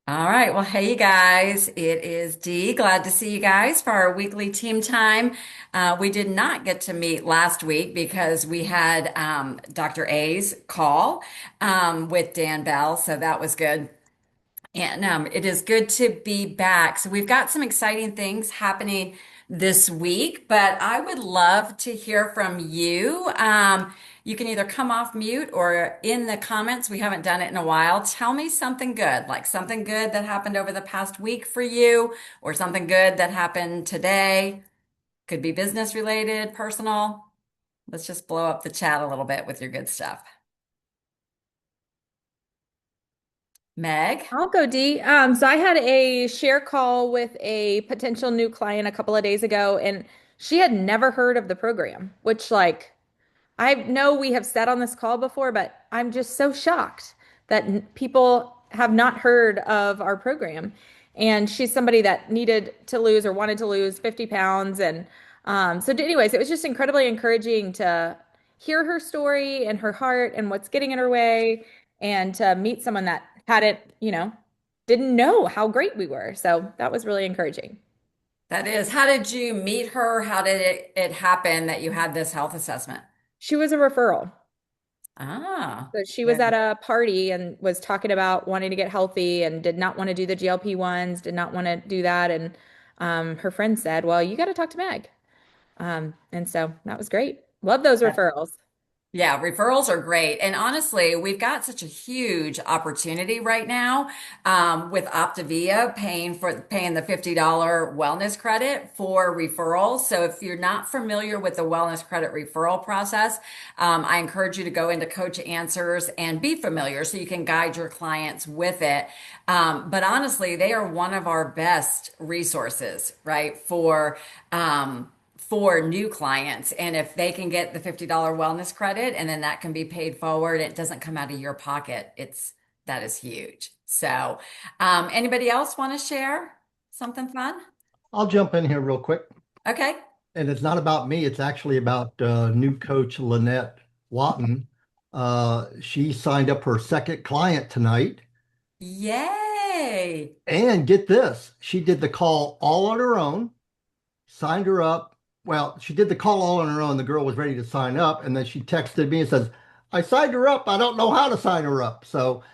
All right. Well, hey, you guys. It is Dee. Glad to see you guys for our weekly team time. We did not get to meet last week because we had Dr. A's call with Dan Bell. So that was good. And it is good to be back. So we've got some exciting things happening this week, but I would love to hear from you. You can either come off mute or in the comments. We haven't done it in a while. Tell me something good, like something good that happened over the past week for you, or something good that happened today. Could be business related, personal. Let's just blow up the chat a little bit with your good stuff. Meg? I'll go D. So I had a share call with a potential new client a couple of days ago, and she had never heard of the program, which I know we have said on this call before, but I'm just so shocked that people have not heard of our program. And she's somebody that needed to lose or wanted to lose 50 pounds. And anyways, it was just incredibly encouraging to hear her story and her heart and what's getting in her way, and to meet someone that hadn't, didn't know how great we were. So that was really encouraging. That is. How did you meet her? How did it happen that you had this health assessment? She was a referral. Ah, So she was very. at a party and was talking about wanting to get healthy and did not want to do the GLP-1s, did not want to do that. And her friend said, "Well, you got to talk to Meg." And so that was great. Love those referrals. Yeah, referrals are great. And honestly, we've got such a huge opportunity right now with Optavia paying the $50 wellness credit for referrals. So if you're not familiar with the wellness credit referral process, I encourage you to go into Coach Answers and be familiar so you can guide your clients with it. But honestly, they are one of our best resources, right? For new clients. And if they can get the $50 wellness credit and then that can be paid forward, it doesn't come out of your pocket. That is huge. So, anybody else want to share something fun? I'll jump in here real quick. Okay. And it's not about me, it's actually about new coach Lynette Watton. She signed up her second client tonight. Yay. And get this, she did the call all on her own, signed her up. Well, she did the call all on her own. The girl was ready to sign up. And then she texted me and says, I signed her up. I don't know how to sign her up. So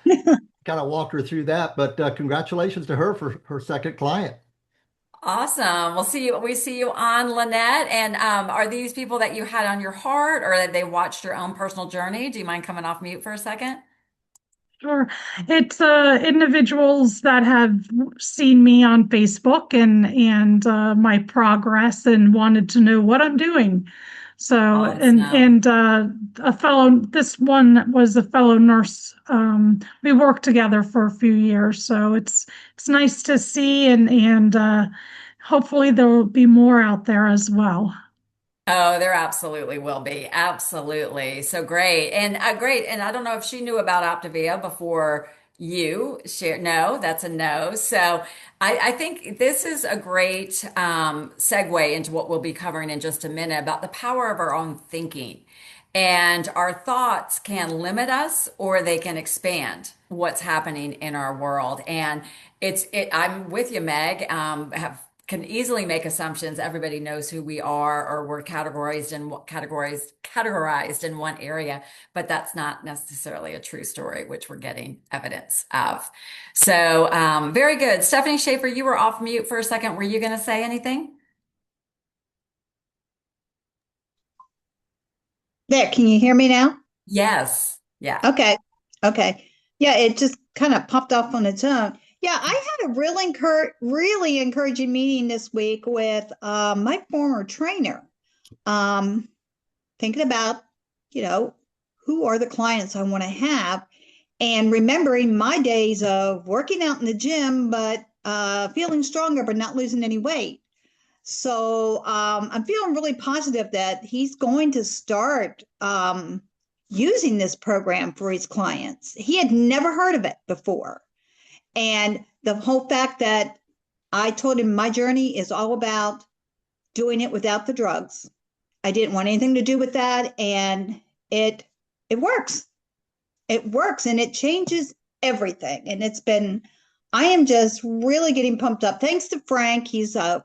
kind of walked her through that. But congratulations to her for her second client. Awesome. We see you on Lynette. And are these people that you had on your heart or that they watched your own personal journey? Do you mind coming off mute for a second? Sure. It's individuals that have seen me on Facebook and my progress and wanted to know what I'm doing. So Awesome. a fellow, this one was a fellow nurse. We worked together for a few years, so it's nice to see and hopefully there will be more out there as well. Oh, there absolutely will be. Absolutely. So great. And great. And I don't know if she knew about Optavia before you share. No, that's a no. So I think this is a great segue into what we'll be covering in just a minute about the power of our own thinking. And our thoughts can limit us or they can expand what's happening in our world. And I'm with you, Meg. Can easily make assumptions. Everybody knows who we are, or we're categorized in one area, but that's not necessarily a true story, which we're getting evidence of. So, very good. Stephanie Schaefer, you were off mute for a second. Were you going to say anything? There, can you hear me now? Yes. Yeah. Okay. Okay. Yeah, it just kind of popped off on its own. Yeah, I had a really encouraging meeting this week with my former trainer. Um, Thinking about, you know, who are the clients I want to have, and remembering my days of working out in the gym, but feeling stronger, but not losing any weight. So I'm feeling really positive that he's going to start using this program for his clients. He had never heard of it before. And the whole fact that I told him my journey is all about doing it without the drugs. I didn't want anything to do with that. And it works. It works and it changes everything. And it's been I am just really getting pumped up. Thanks to Frank. He's not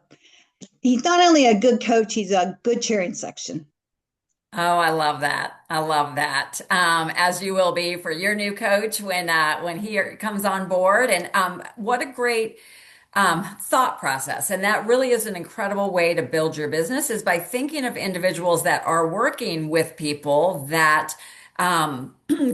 only a good coach, he's a good cheering section. Oh, I love that. I love that. As you will be for your new coach when he comes on board. And what a great thought process. And that really is an incredible way to build your business is by thinking of individuals that are working with people that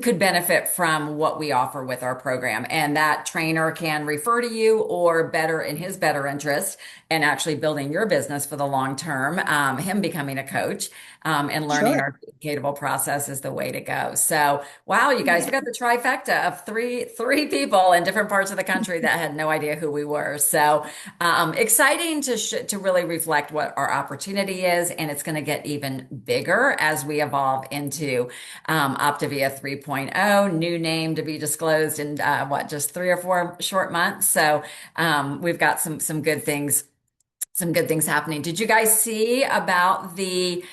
could benefit from what we offer with our program. And that trainer can refer to you or better in his better interest and actually building your business for the long term, him becoming a coach. And learning Sure. our duplicatable process is the way to go. So, wow, you guys, we Yeah. got the trifecta of three people in different parts of the country that had no idea who we were. So, exciting to really reflect what our opportunity is, and it's going to get even bigger as we evolve into Optavia 3.0, new name to be disclosed in just 3 or 4 short months. So, we've got some good things happening. Did you guys see about the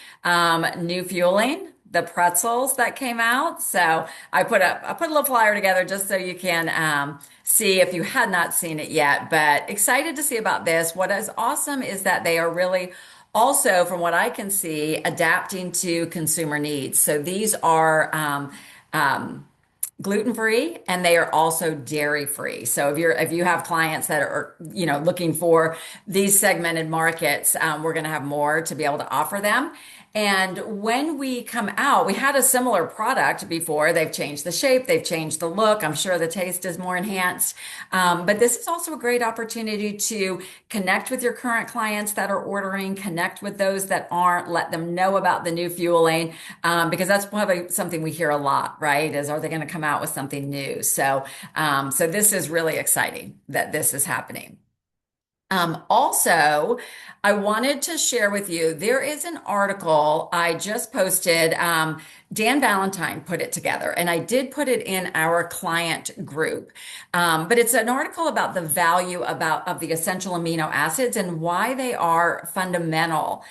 new fueling, the pretzels that came out? So I put a little flyer together just so you can see if you had not seen it yet. But excited to see about this. What is awesome is that they are really also, from what I can see, adapting to consumer needs. So these are gluten-free and they are also dairy-free. So if you have clients that are, looking for these segmented markets, we're going to have more to be able to offer them. And when we come out, we had a similar product before. They've changed the shape, they've changed the look. I'm sure the taste is more enhanced. But this is also a great opportunity to connect with your current clients that are ordering, connect with those that aren't, let them know about the new fueling, because that's probably something we hear a lot, right? Is are they going to come out with something new? So this is really exciting that this is happening. Also, I wanted to share with you, there is an article I just posted. Dan Valentine put it together, and I did put it in our client group. But it's an article about the value of the essential amino acids and why they are fundamental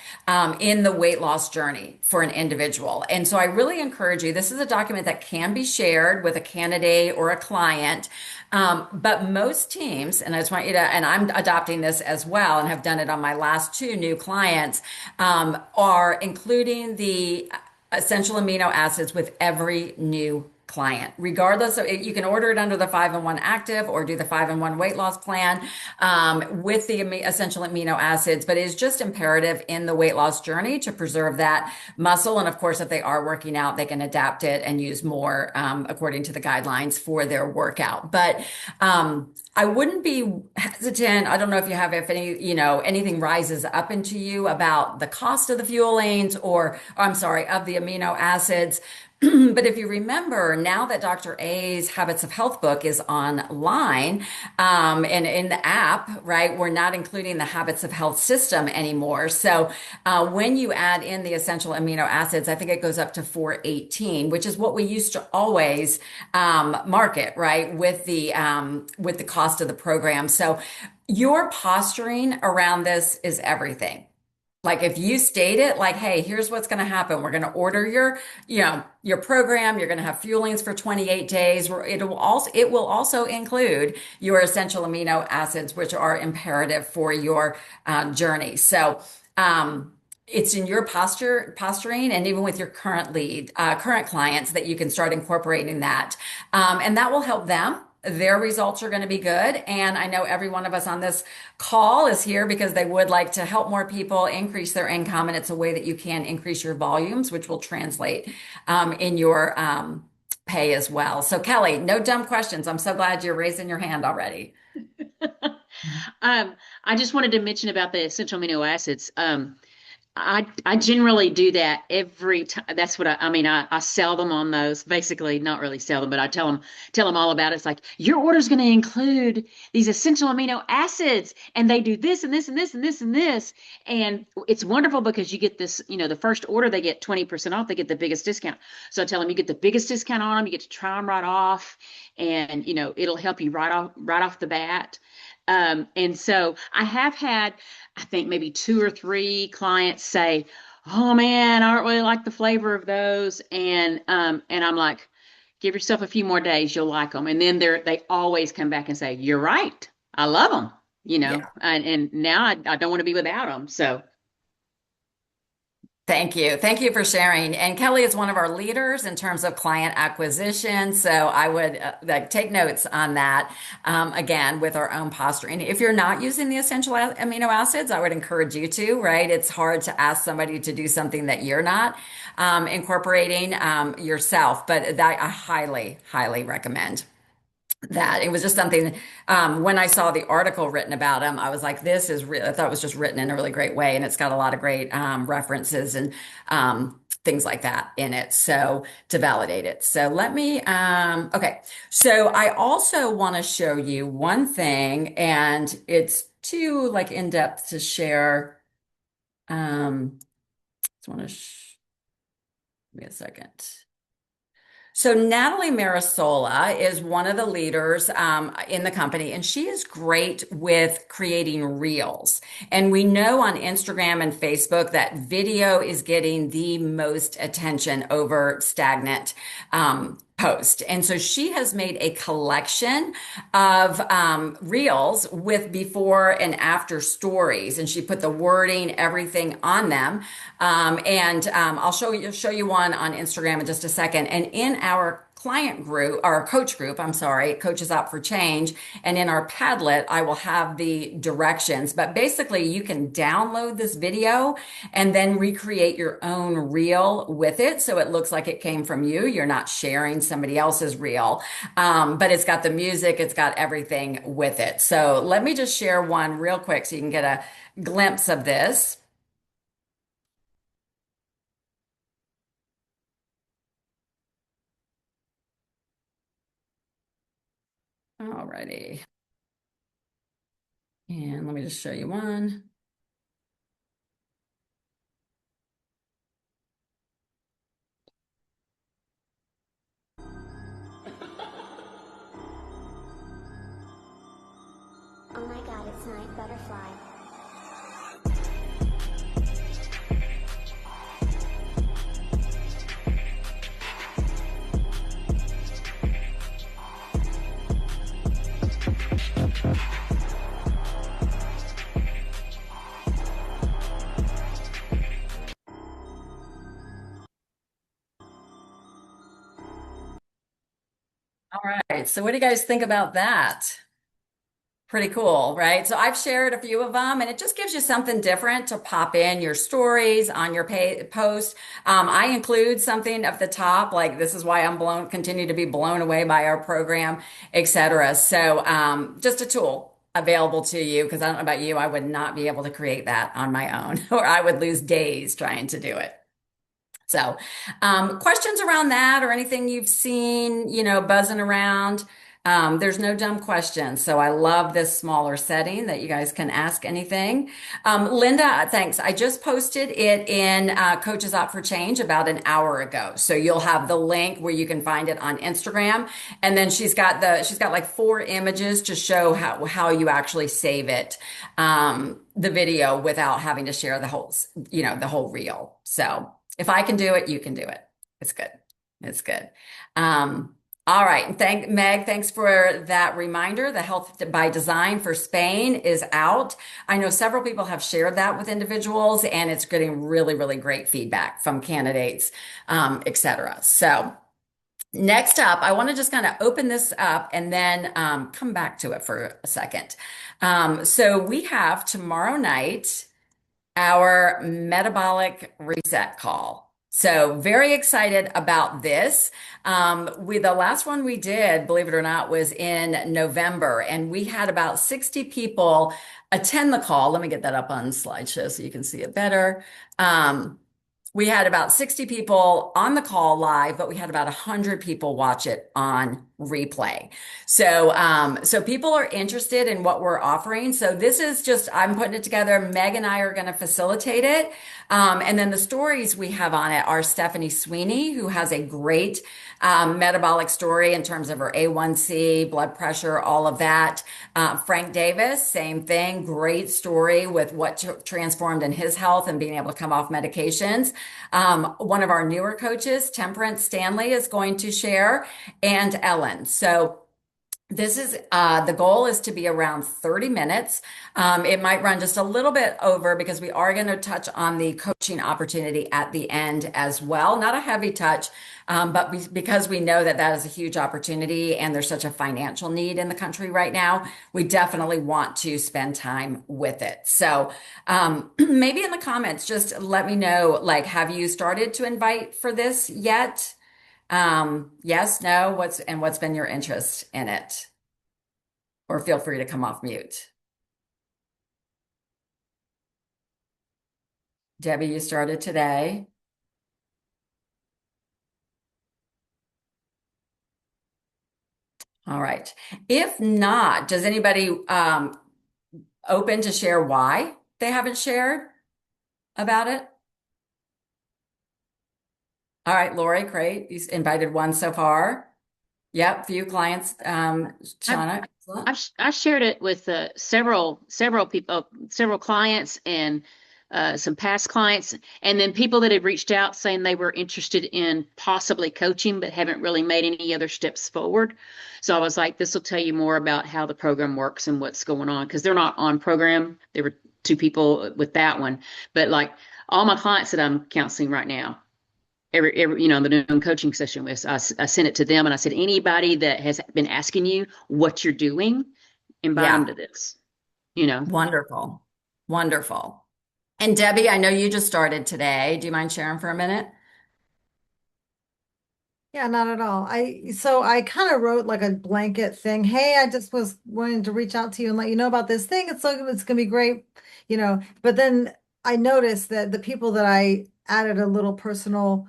in the weight loss journey for an individual. And so I really encourage you, this is a document that can be shared with a candidate or a client. But most teams, and I just want you to, and I'm adopting this as well and have done it on my last 2 new clients, are including the essential amino acids with every new client, regardless of you can order it under the 5-in-1 active or do the 5-in-1 weight loss plan with the essential amino acids, but it is just imperative in the weight loss journey to preserve that muscle. And of course, if they are working out, they can adapt it and use more according to the guidelines for their workout. But I wouldn't be hesitant. I don't know if you have, if any, anything rises up into you about the cost of the fuelings or I'm sorry, of the amino acids. But if you remember, now that Dr. A's Habits of Health book is online, and in the app, right, we're not including the Habits of Health system anymore. So when you add in the essential amino acids, I think it goes up to 418, which is what we used to always market, right, with the cost of the program. So your posturing around this is everything. Like if you state it like, hey, here's what's going to happen. We're going to order your program. You're going to have fuelings for 28 days. It will also include your essential amino acids, which are imperative for your journey. So, it's in your posturing, and even with your current clients that you can start incorporating that. And that will help them. Their results are going to be good. And I know every one of us on this call is here because they would like to help more people increase their income. And it's a way that you can increase your volumes, which will translate in your pay as well. So Kelly, no dumb questions. I'm so glad you're raising your hand already. I just wanted to mention about the essential amino acids. I generally do that every time. That's what I mean. I sell them on those. Basically, not really sell them, but I tell them all about it. It's like your order is going to include these essential amino acids, and they do this and this and this and this and this, and it's wonderful because you get this. The first order they get 20% off. They get the biggest discount. So I tell them you get the biggest discount on them. You get to try them right off, and it'll help you right off the bat. And so I have had, I think maybe 2 or 3 clients say, "Oh man, I don't really like the flavor of those," and I'm like, Give yourself a few more days, you'll like them. And then they always come back and say, "You're right. I love them." Yeah. And now I don't want to be without them. So Thank you. Thank you for sharing. And Kelly is one of our leaders in terms of client acquisition. So I would like take notes on that again with our own posturing. If you're not using the essential amino acids, I would encourage you to, right? It's hard to ask somebody to do something that you're not incorporating yourself, but that I highly, highly recommend that. It was just something when I saw the article written about him, I was like, this is real. I thought it was just written in a really great way. And it's got a lot of great references and things like that in it. So to validate it. So let me, okay. So I also want to show you one thing, and it's too like in depth to share. Just want to, give me a second. So Natalie Marasola is one of the leaders in the company, and she is great with creating reels. And we know on Instagram and Facebook that video is getting the most attention over stagnant post. And so she has made a collection of reels with before and after stories, and she put the wording, everything on them. I'll show you one on Instagram in just a second. And in our client group, our coach group, I'm sorry, Coaches Out for Change, and in our Padlet, I will have the directions. But basically, you can download this video and then recreate your own reel with it, so it looks like it came from you. You're not sharing somebody else's reel, but it's got the music, it's got everything with it. So let me just share one real quick so you can get a glimpse of this. Alrighty. And let me just show you one. Oh my god, it's Night Butterfly. All right. So what do you guys think about that? Pretty cool, right? So I've shared a few of them, and it just gives you something different to pop in your stories on your post. I include something at the top, like this is why continue to be blown away by our program, etc. So just a tool available to you, because I don't know about you, I would not be able to create that on my own, or I would lose days trying to do it. So, questions around that or anything you've seen, buzzing around? There's no dumb questions. So I love this smaller setting that you guys can ask anything. Linda, thanks. I just posted it in Coaches Out for Change about an hour ago. So you'll have the link where you can find it on Instagram. And then she's got like 4 images to show how you actually save it, the video without having to share the whole reel. So if I can do it, you can do it. It's good. It's good. All right. Meg, thanks for that reminder. The Health by Design for Spain is out. I know several people have shared that with individuals, and it's getting really, really great feedback from candidates, etc. So next up, I want to just kind of open this up and then come back to it for a second. So we have tomorrow night our metabolic reset call. So very excited about this. The last one we did, believe it or not, was in November, and we had about 60 people attend the call. Let me get that up on slideshow so you can see it better. We had about 60 people on the call live, but we had about 100 people watch it on replay. So people are interested in what we're offering. So this is just, I'm putting it together. Meg and I are going to facilitate it. And then the stories we have on it are Stephanie Sweeney, who has a great metabolic story in terms of her A1C, blood pressure, all of that. Frank Davis, same thing, great story with what transformed in his health and being able to come off medications. One of our newer coaches, Temperance Stanley, is going to share, and Ellen. So this is the goal is to be around 30 minutes. It might run just a little bit over because we are going to touch on the coaching opportunity at the end as well. Not a heavy touch, but because we know that that is a huge opportunity and there's such a financial need in the country right now, we definitely want to spend time with it. So maybe in the comments, just let me know, like, have you started to invite for this yet? Yes, no, what's been your interest in it? Or feel free to come off mute. Debbie, you started today. All right. If not, does anybody open to share why they haven't shared about it? All right, Lori, great. You invited one so far. Yep, few clients. Shauna, excellent. I shared it with several people, several clients, and some past clients, and then people that have reached out saying they were interested in possibly coaching but haven't really made any other steps forward. So I was like, this will tell you more about how the program works and what's going on, because they're not on program. There were two people with that one, but like all my clients that I'm counseling right now, every you know, the new coaching session with, I sent it to them and I said, anybody that has been asking you what you're doing, invite them to this, you know. Wonderful. Wonderful. And Debbie, I know you just started today. Do you mind sharing for a minute? Yeah, not at all. I kind of wrote like a blanket thing. Hey, I just was wanting to reach out to you and let you know about this thing. It's gonna be great, you know. But then I noticed that the people that I added a little personal,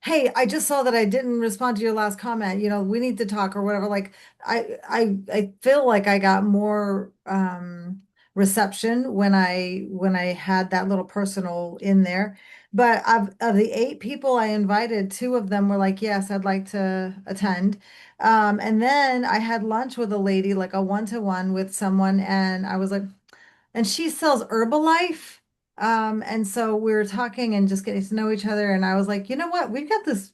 hey, I just saw that I didn't respond to your last comment. You know, we need to talk or whatever. Like I feel like I got more reception when I had that little personal in there. But of the 8 people I invited, 2 of them were like, yes, I'd like to attend. And then I had lunch with a lady, like a one-to-one with someone, and I was like, and she sells Herbalife. And so we were talking and just getting to know each other. And I was like, you know what? We've got this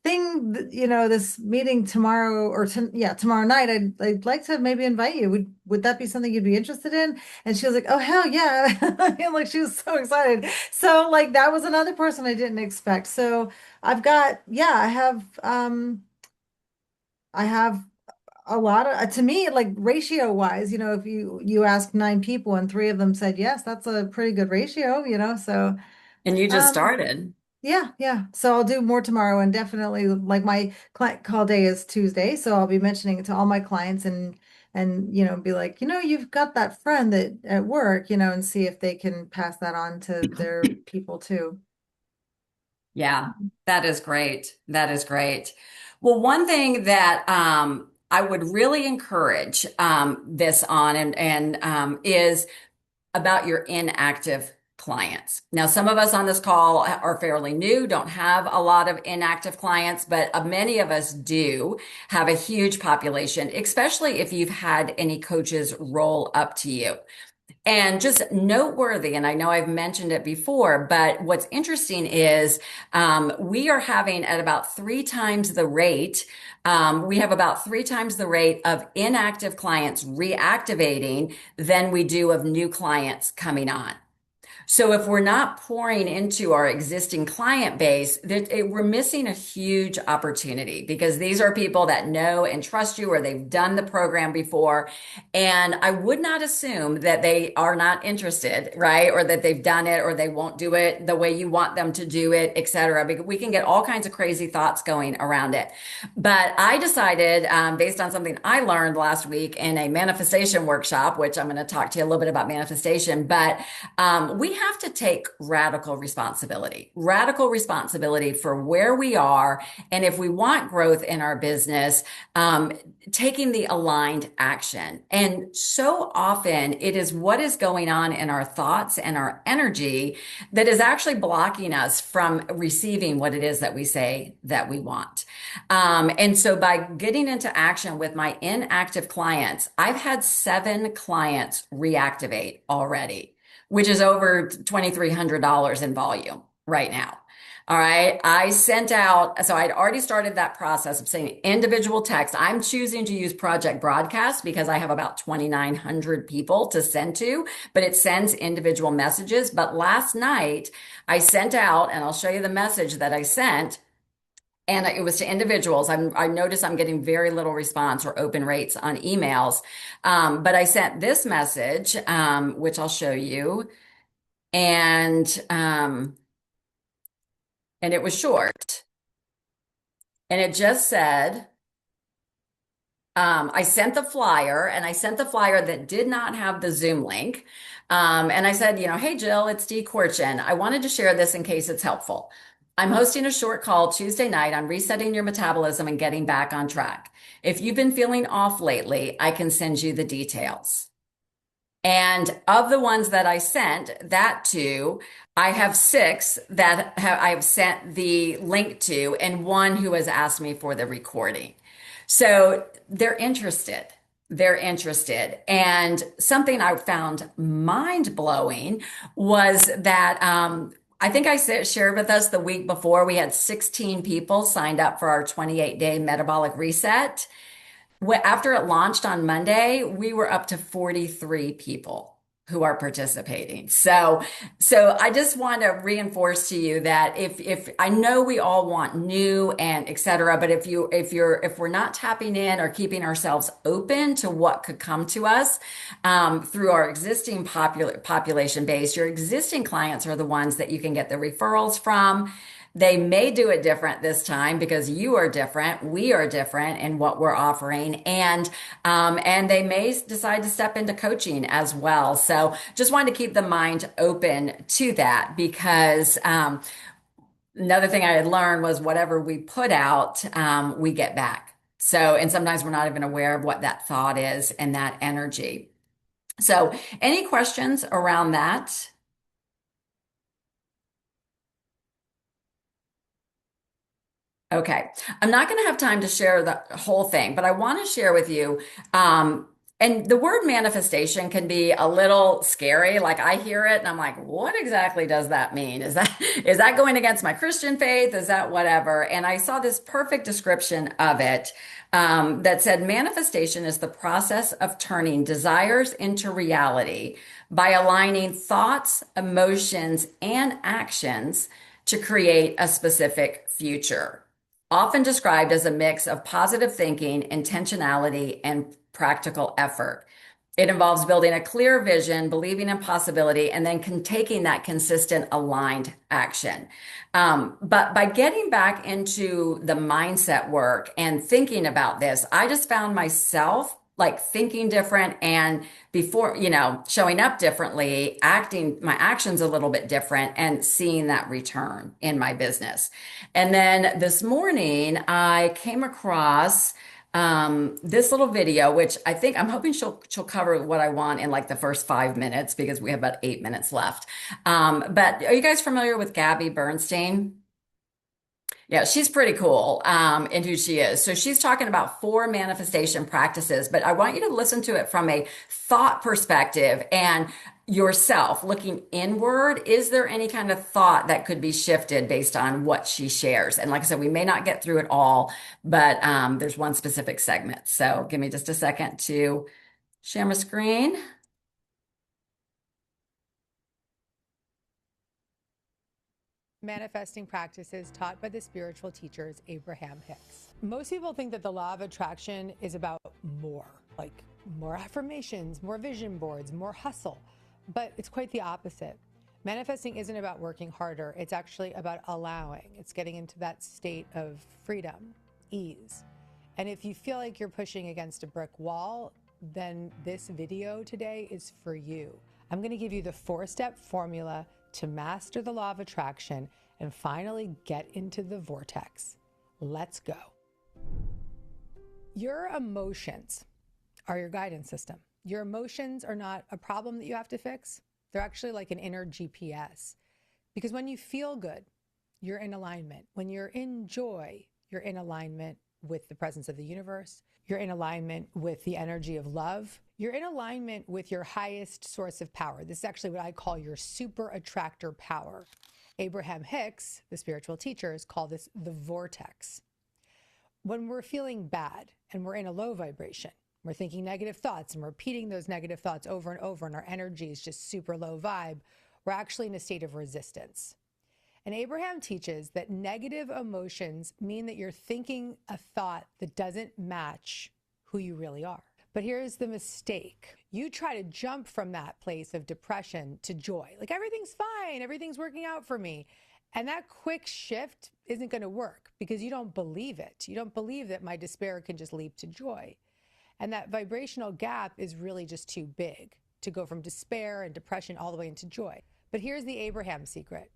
thing, you know, this meeting tomorrow or tomorrow night. I'd like to maybe invite you. Would that be something you'd be interested in? And she was like, oh, hell yeah. And like she was so excited. So like that was another person I didn't expect. So I've got, yeah, I have a lot of, to me, like ratio wise, you know, if you ask 9 people and 3 of them said yes, that's a pretty good ratio, you know. So And you just um started. yeah. So I'll do more tomorrow, and definitely like my client call day is Tuesday, so I'll be mentioning it to all my clients and you know, be like, you know, you've got that friend that at work, you know, and see if they can pass that on to their people too. Yeah, that is great. That is great. Well, one thing that I would really encourage this on and is about your inactive clients. Now, some of us on this call are fairly new, don't have a lot of inactive clients, but many of us do have a huge population, especially if you've had any coaches roll up to you. And just noteworthy, and I know I've mentioned it before, but what's interesting is we are having at about 3 times the rate. We have about 3 times the rate of inactive clients reactivating than we do of new clients coming on. So if we're not pouring into our existing client base, we're missing a huge opportunity because these are people that know and trust you or they've done the program before. And I would not assume that they are not interested, right? Or that they've done it or they won't do it the way you want them to do it, et cetera. Because we can get all kinds of crazy thoughts going around it. But I decided, based on something I learned last week in a manifestation workshop, which I'm going to talk to you a little bit about manifestation, but we have to take radical responsibility for where we are. And if we want growth in our business, taking the aligned action. And so often it is what is going on in our thoughts and our energy that is actually blocking us from receiving what it is that we say that we want. And so by getting into action with my inactive clients, I've had 7 clients reactivate already, which is over $2,300 in volume right now. All right. I sent out, so I'd already started that process of saying individual text. I'm choosing to use Project Broadcast because I have about 2,900 people to send to, but it sends individual messages. But last night I sent out, and I'll show you the message that I sent. And it was to individuals. I notice I'm getting very little response or open rates on emails. But I sent this message, which I'll show you. And it was short. And it just said, I sent the flyer, and I sent the flyer that did not have the Zoom link. And I said, hey, Jill, it's Dee Corchin. I wanted to share this in case it's helpful. I'm hosting a short call Tuesday night on resetting your metabolism and getting back on track. If you've been feeling off lately, I can send you the details. And of the ones that I sent that to, I have 6 that I've sent the link to, and 1 who has asked me for the recording. So they're interested. They're interested. And something I found mind blowing was that I think I shared with us the week before, we had 16 people signed up for our 28-day metabolic reset. After it launched on Monday, we were up to 43 people who are participating. So I just want to reinforce to you that if I know we all want new and et cetera, but if we're not tapping in or keeping ourselves open to what could come to us through our existing population base, your existing clients are the ones that you can get the referrals from. They may do it different this time because you are different. We are different in what we're offering. And they may decide to step into coaching as well. So just wanted to keep the mind open to that because another thing I had learned was whatever we put out, we get back. So, and sometimes we're not even aware of what that thought is and that energy. So any questions around that? Okay. I'm not going to have time to share the whole thing, but I want to share with you. And the word manifestation can be a little scary. Like I hear it and I'm like, what exactly does that mean? Is that going against my Christian faith? Is that whatever? And I saw this perfect description of it that said manifestation is the process of turning desires into reality by aligning thoughts, emotions, and actions to create a specific future. Often described as a mix of positive thinking, intentionality, and practical effort. It involves building a clear vision, believing in possibility, and then taking that consistent, aligned action. But by getting back into the mindset work and thinking about this, I just found myself like thinking different and before, showing up differently, my actions a little bit different and seeing that return in my business. And then this morning I came across this little video, which I'm hoping she'll cover what I want in like the first 5 minutes because we have about 8 minutes left. But are you guys familiar with Gabby Bernstein? Yeah, she's pretty cool in who she is. So she's talking about 4 manifestation practices, but I want you to listen to it from a thought perspective and yourself looking inward. Is there any kind of thought that could be shifted based on what she shares? And like I said, we may not get through it all, but there's one specific segment. So give me just a second to share my screen. Manifesting practices taught by the spiritual teachers Abraham Hicks. Most people think that the law of attraction is about more, like more affirmations, more vision boards, more hustle, but it's quite the opposite. Manifesting isn't about working harder. It's actually about allowing. It's getting into that state of freedom, ease. And if you feel like you're pushing against a brick wall, then this video today is for you. I'm going to give you the 4-step formula to master the law of attraction and finally get into the vortex. Let's go. Your emotions are your guidance system. Your emotions are not a problem that you have to fix. They're actually like an inner GPS. Because when you feel good, you're in alignment. When you're in joy, you're in alignment with the presence of the universe. You're in alignment with the energy of love. You're in alignment with your highest source of power. This is actually what I call your super attractor power. Abraham Hicks, the spiritual teachers, call this the vortex. When we're feeling bad and we're in a low vibration, we're thinking negative thoughts and we're repeating those negative thoughts over and over, and our energy is just super low vibe, we're actually in a state of resistance. And Abraham teaches that negative emotions mean that you're thinking a thought that doesn't match who you really are. But here's the mistake. You try to jump from that place of depression to joy. Like, everything's fine, everything's working out for me. And that quick shift isn't going to work because you don't believe it. You don't believe that my despair can just leap to joy. And that vibrational gap is really just too big to go from despair and depression all the way into joy. But here's the Abraham secret.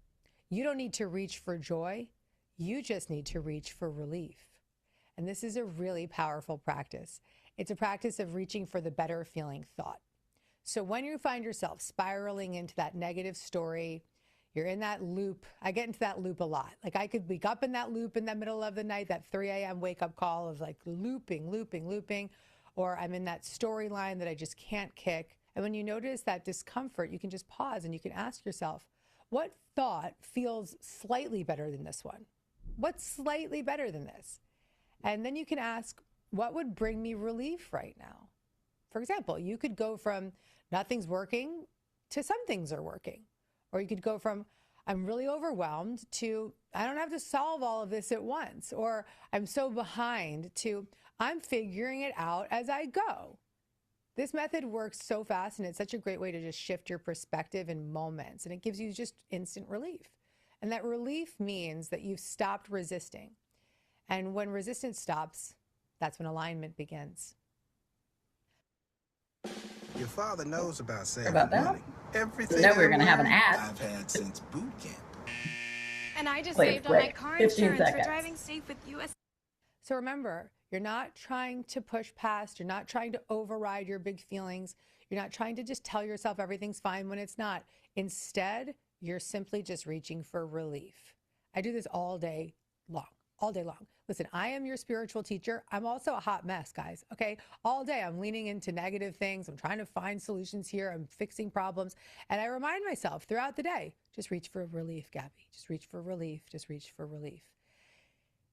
You don't need to reach for joy. You just need to reach for relief. And this is a really powerful practice. It's a practice of reaching for the better feeling thought. So when you find yourself spiraling into that negative story, you're in that loop. I get into that loop a lot. Like, I could wake up in that loop in the middle of the night, that 3 a.m. wake up call of like looping, or I'm in that storyline that I just can't kick. And when you notice that discomfort, you can just pause and you can ask yourself, what thought feels slightly better than this one? What's slightly better than this? And then you can ask, what would bring me relief right now? For example, you could go from nothing's working to some things are working. Or you could go from I'm really overwhelmed to I don't have to solve all of this at once. Or I'm so behind to I'm figuring it out as I go. This method works so fast, and it's such a great way to just shift your perspective in moments, and it gives you just instant relief. And that relief means that you've stopped resisting. And when resistance stops, that's when alignment begins. Your father knows about saving About that? money. Everything No, we were going to have an learned, ad. I've had since boot camp. And I just Wait, saved on my wait, car 15 insurance for seconds. driving safe with US. So remember, you're not trying to push past, you're not trying to override your big feelings. You're not trying to just tell yourself everything's fine when it's not. Instead, you're simply just reaching for relief. I do this all day long. Listen, I am your spiritual teacher. I'm also a hot mess, guys. Okay. All day I'm leaning into negative things. I'm trying to find solutions here. I'm fixing problems. And I remind myself throughout the day, just reach for relief, Gabby. Just reach for relief. Just reach for relief.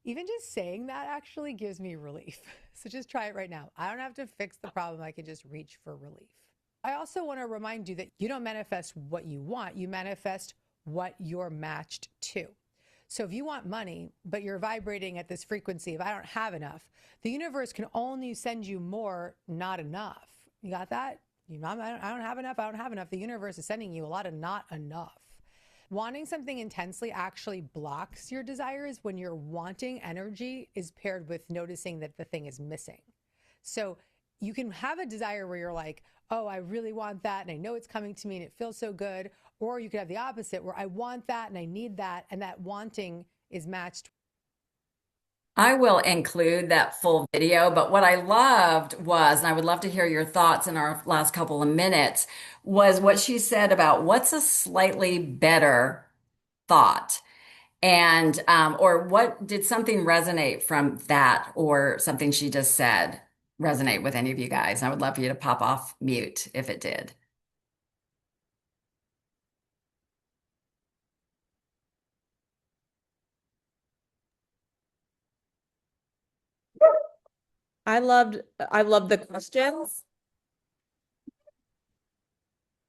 Even just saying that actually gives me relief. So just try it right now. I don't have to fix the problem. I can just reach for relief. I also want to remind you that you don't manifest what you want. You manifest what you're matched to. So if you want money, but you're vibrating at this frequency of I don't have enough, the universe can only send you more, not enough. You got that? I don't have enough. I don't have enough. The universe is sending you a lot of not enough. Wanting something intensely actually blocks your desires when your wanting energy is paired with noticing that the thing is missing. So you can have a desire where you're like, oh, I really want that, and I know it's coming to me and it feels so good. Or you could have the opposite where I want that and I need that, and that wanting is matched. I will include that full video, but what I loved was, and I would love to hear your thoughts in our last couple of minutes, was what she said about what's a slightly better thought. And, or what did something resonate from that, or something she just said resonate with any of you guys? I would love for you to pop off mute if it did. I loved the questions.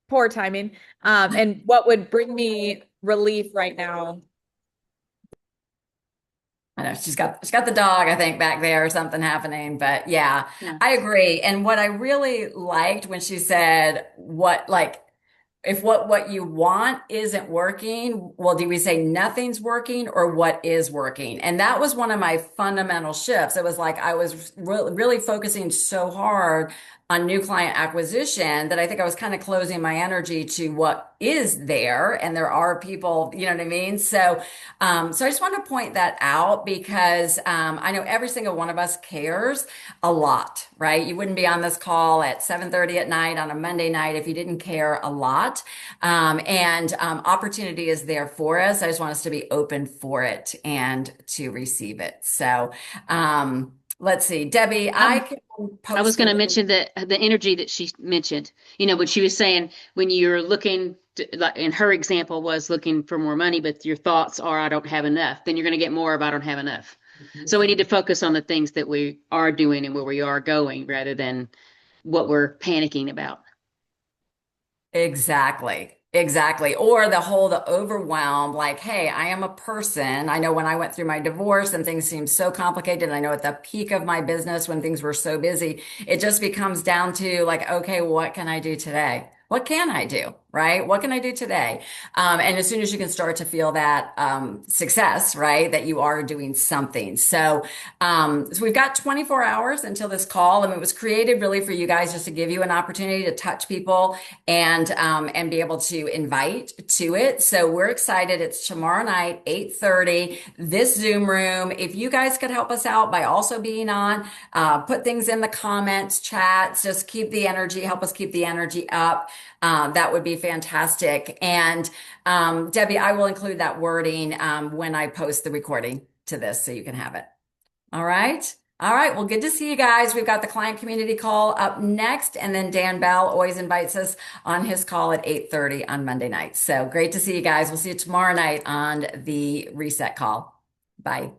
Poor timing. And what would bring me relief right now? I know she's got the dog, I think, back there or something happening. But yeah, I agree. And what I really liked when she said if what you want isn't working, well, do we say nothing's working or what is working? And that was one of my fundamental shifts. It was like I was really focusing so hard on new client acquisition that I think I was kind of closing my energy to what is there. And there are people, you know what I mean? So, so I just want to point that out because, I know every single one of us cares a lot, right? You wouldn't be on this call at 7:30 at night on a Monday night if you didn't care a lot. Opportunity is there for us. I just want us to be open for it and to receive it. So, let's see, Debbie, I can I was post going to the mention the energy that she mentioned. You know, when she was saying when you're looking to, like, and her example was looking for more money, but your thoughts are, I don't have enough. Then you're going to get more of, I don't have enough. So we need to focus on the things that we are doing and where we are going rather than what we're panicking about. Exactly. Exactly. Or the overwhelm, like, hey, I am a person. I know when I went through my divorce and things seemed so complicated, and I know at the peak of my business when things were so busy, it just becomes down to like, okay, what can I do today? What can I do? Right? What can I do today? And as soon as you can start to feel that success, right, that you are doing something. So we've got 24 hours until this call. I mean, it was created really for you guys just to give you an opportunity to touch people and be able to invite to it. So we're excited. It's tomorrow night, 8:30, this Zoom room. If you guys could help us out by also being on, put things in the comments, chats, just keep the energy, help us keep the energy up. That would be fantastic. And Debbie, I will include that wording when I post the recording to this so you can have it. All right. All right. Well, good to see you guys. We've got the client community call up next. And then Dan Bell always invites us on his call at 8:30 on Monday night. So great to see you guys. We'll see you tomorrow night on the reset call. Bye.